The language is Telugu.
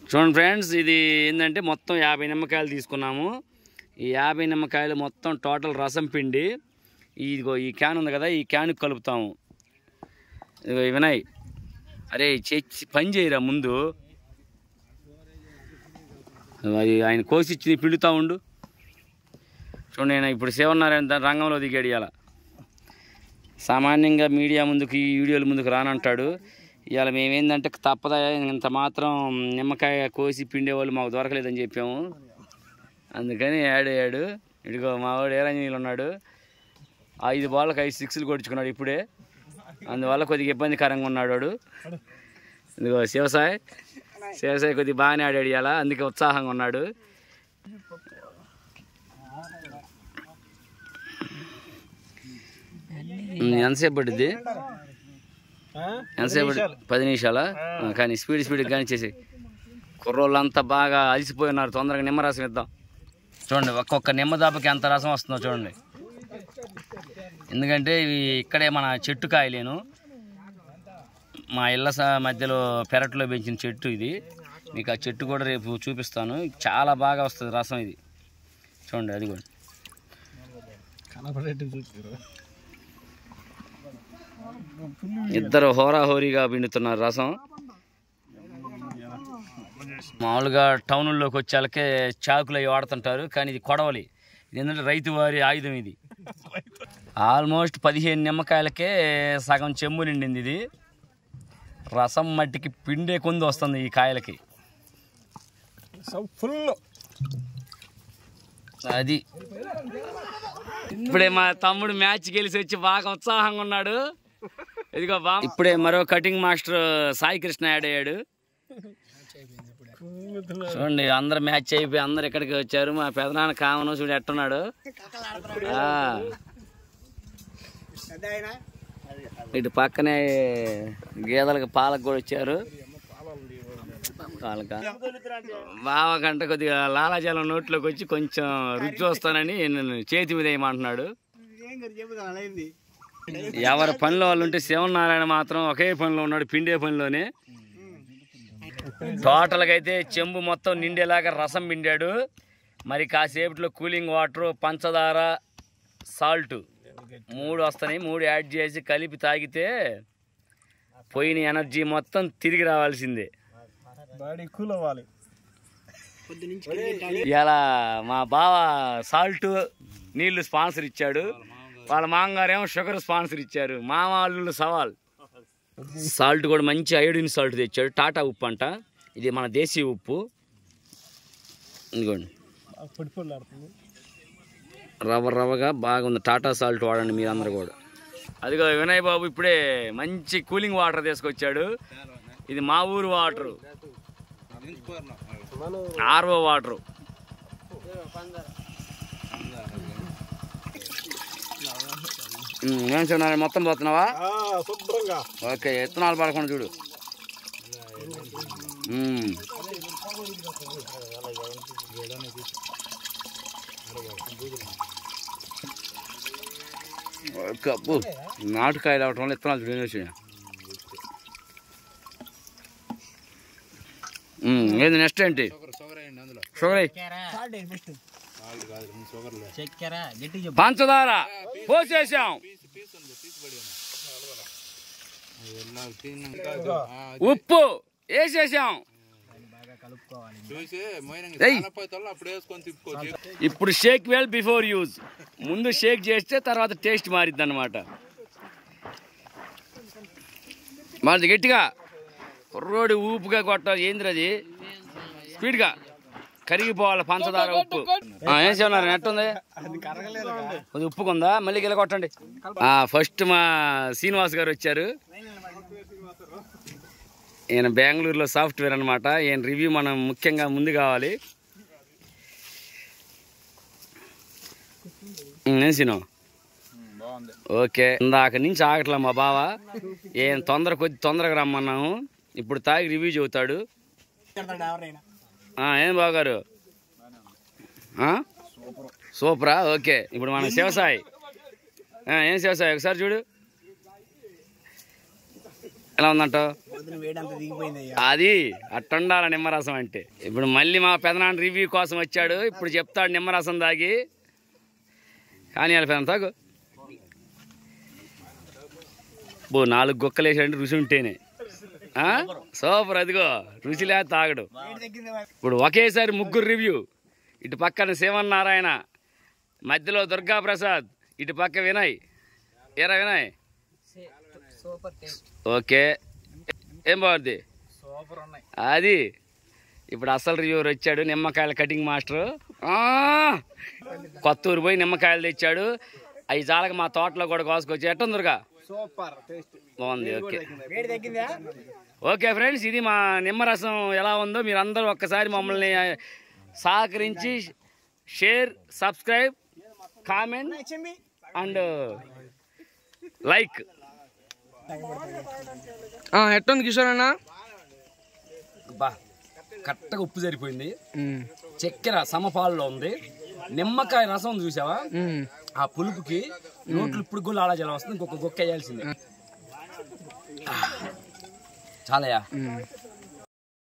చూడండి ఫ్రెండ్స్, ఇది ఏంటంటే మొత్తం 50 నిమ్మకాయలు తీసుకున్నాము. ఈ 50 నిమ్మకాయలు మొత్తం టోటల్ రసం పిండి ఇదిగో ఈ క్యాన్ ఉంది కదా, ఈ క్యాన్కి కలుపుతాము. ఇదిగో వినయ్, అరే పని చేయరా ముందు, అది ఆయన కోసిచ్చి పిండుతూ ఉండు. చూడండి, నేను ఇప్పుడు శివనారాయణ రంగంలో దిగాడు. ఇవాళ సామాన్యంగా మీడియా ముందుకు, ఈ వీడియోల ముందుకు రానంటాడు. ఇవాళ మేమేందంటే తప్పదా, ఇంత మాత్రం నిమ్మకాయ కోసి పిండేవాళ్ళు మాకు దొరకలేదని చెప్పాము. అందుకని యాడు ఇదిగో మా వాడు ఏరంజనీలు ఉన్నాడు, 5 బాళ్ళకి 5 సిక్స్లు కొట్టుకున్నాడు ఇప్పుడే. అందువల్ల కొద్దిగా ఇబ్బందికరంగా ఉన్నాడు వాడు. ఇదిగో శివసాయి కొద్దిగా బాగానే ఆడాడు ఇవాళ, అందుకే ఉత్సాహంగా ఉన్నాడు. ఎంతసేపు పడుద్ది? ఎంతసేపు? 10 నిమిషాలా? కానీ స్పీడ్గా కానీ చేసి కుర్రోళ్ళంతా బాగా అలసిపోయి ఉన్నారు. తొందరగా నిమ్మరసం ఇద్దాం. చూడండి, ఒక్కొక్క నిమ్మ దాపకి ఎంత రసం వస్తుందో చూడండి. ఎందుకంటే ఇవి ఇక్కడే మన చెట్టు కాయలేను, మా ఇళ్ళ మధ్యలో పెరట్లో పెంచిన చెట్టు ఇది. మీకు ఆ చెట్టు కూడా రేపు చూపిస్తాను. చాలా బాగా వస్తుంది రసం ఇది. చూడండి, అది కూడా ఇద్దరు హోరాహోరీగా పిండుతున్నారు రసం. మామూలుగా టౌన్లోకి వచ్చేళ్ళకే చాకులు అవి వాడుతుంటారు, కానీ ఇది కొడవలి. ఇది ఏంటంటే రైతు వారి ఆయుధం ఇది. ఆల్మోస్ట్ 15 నిమ్మకాయలకే సగం చెంబు నిండింది ఇది. రసం మట్టికి పిండే కొంది వస్తుంది ఈ కాయలకి. అది ఇప్పుడే మా తమ్ముడు మ్యాచ్ గెలిచి వచ్చి బాగా ఉత్సాహంగా ఉన్నాడు. ఇదిగో ఇప్పుడే మరో cutting master Sai Krishna add అయ్యాడు. చూడండి, అందరు మ్యాచ్ అయిపోయి అందరు ఇక్కడికి వచ్చారు. మా పెదనాన్న కామను చూడు ఎట్టున్నాడు. ఇటు పక్కనే గేదెలకు పాలకు కూడా వచ్చారు. బావ గంట కొద్దిగా లాలాజలం నోట్లోకి వచ్చి కొంచెం రుచి వస్తానని నేను చేతి మీద వేయమంటున్నాడు. ఎవరి పనిలో వాళ్ళు ఉంటే శివనారాయణ మాత్రం ఒకే పనిలో ఉన్నాడు, పిండే పనిలోనే. టోటల్గా అయితే చెంబు మొత్తం నిండేలాగా రసం పిండాడు. మరి కాసేపట్లో కూలింగ్ వాటర్, పంచదార, సాల్ట్ 3 వస్తున్నాయి. 3 యాడ్ చేసి కలిపి తాగితే పోయిన ఎనర్జీ మొత్తం తిరిగి రావాల్సిందే. ఇలా మా బావ సాల్ట్ నీళ్లు స్పాన్సర్ ఇచ్చాడు, వాళ్ళ మామగారేమో షుగర్ స్పాన్సర్ ఇచ్చారు. మా వాళ్ళు సవాల్. సాల్ట్ కూడా మంచి అయోడిన్ సాల్ట్ తెచ్చాడు, టాటా ఉప్పు అంట. ఇది మన దేశీయ ఉప్పు. ఇదిగోండి, రవ్వగా బాగుంది. టాటా సాల్ట్ వాడండి మీరందరూ కూడా. అదిగో వినయ్ బాబు ఇప్పుడే మంచి కూలింగ్ వాటర్ తీసుకొచ్చాడు. ఇది మా ఊరు వాటరు, ఆర్ఓ వాటరు. ఏం చెప్తున్నా, మొత్తం పోతున్నావా? ఓకే, విత్తనాలు పడకుండా చూడు. కప్పు నాటుకాయలు అవటం వల్ల విత్తనాలు చూడ. ఏంది నెక్స్ట్ ఏంటి? షుగర్, పంచదార పోసేసాం, ఉప్పు వేసేసాం. ఇప్పుడు షేక్ వెల్ బిఫోర్ యూజ్. ముందు షేక్ చేస్తే తర్వాత టేస్ట్ మారిద్ది అన్నమాట. మాది గట్టిగా కుర్రోడి ఊపుగా కొట్టాలి. ఏంద్ర అది స్పీడ్గా కరిగిపోవాలి పంచదార, ఉప్పు. ఏం చేయన్నారు? నెట్టుంది, కొద్ది ఉప్పుకుందా? మళ్ళీ గిల్ల కొట్టండి. ఫస్ట్ మా శ్రీనివాస్ గారు వచ్చారు. ఈయన బెంగళూరులో సాఫ్ట్వేర్ అనమాట. ఈయన రివ్యూ మనం ముఖ్యంగా ముందు కావాలి. నేసిను ఓకే, ఇందాక నుంచి ఆగట్లా మా బావ. ఈయన తొందరగా రమ్మన్నాము. ఇప్పుడు తాగి రివ్యూ చెబుతాడు. ఏం బావగారు? సూపరా? ఓకే, ఇప్పుడు మన శివసాయి. ఏం శివసాయి ఒకసారి చూడు. ఎలా ఉందంటావు? అది అట్టుండాల నిమ్మరసం అంటే. ఇప్పుడు మళ్ళీ మా పెదనాన్న రివ్యూ కోసం వచ్చాడు, ఇప్పుడు చెప్తాడు నిమ్మరసం తాగి. కానీ వాళ్ళ పెదన తాగు 4 గుక్కలు వేసాడంటే రుచి ఉంటేనే. సూపర్, అదిగో రుచి లేదు తాగడు. ఇప్పుడు ఒకేసారి 3 రివ్యూ. ఇటు పక్కన శివనారాయణ, మధ్యలో దుర్గా ప్రసాద్, ఇటు పక్క వినయ్. ఏరా వినయ్? ఓకే, ఏం బాగుంది? అది ఇప్పుడు అసలు రివ్యూర్ వచ్చాడు, నిమ్మకాయల కటింగ్ మాస్టర్. కొత్తూరు పోయి నిమ్మకాయలు తెచ్చాడు. అవి చాలక మా తోటలో కూడా కోసుకొచ్చి. ఎట్టుందిగా? బాగుంది. ఓకే ఓకే ఫ్రెండ్స్, ఇది మా నిమ్మరసం ఎలా ఉందో మీరు అందరూ ఒక్కసారి మమ్మల్ని సహకరించి share, subscribe, comment and like. ఎట్టుంది కిషోర్ అన్న? బా కరెక్ట్గా ఉప్పు సరిపోయింది, చక్కెర సమపాల్లో ఉంది, నిమ్మకాయ రసం చూసావా? ఆ పులుపుకి నోట్లు ఇప్పుడు కూడా అలా జలం వస్తుంది. ఇంకొక గొక్క వేయాల్సిందే. చాలయా?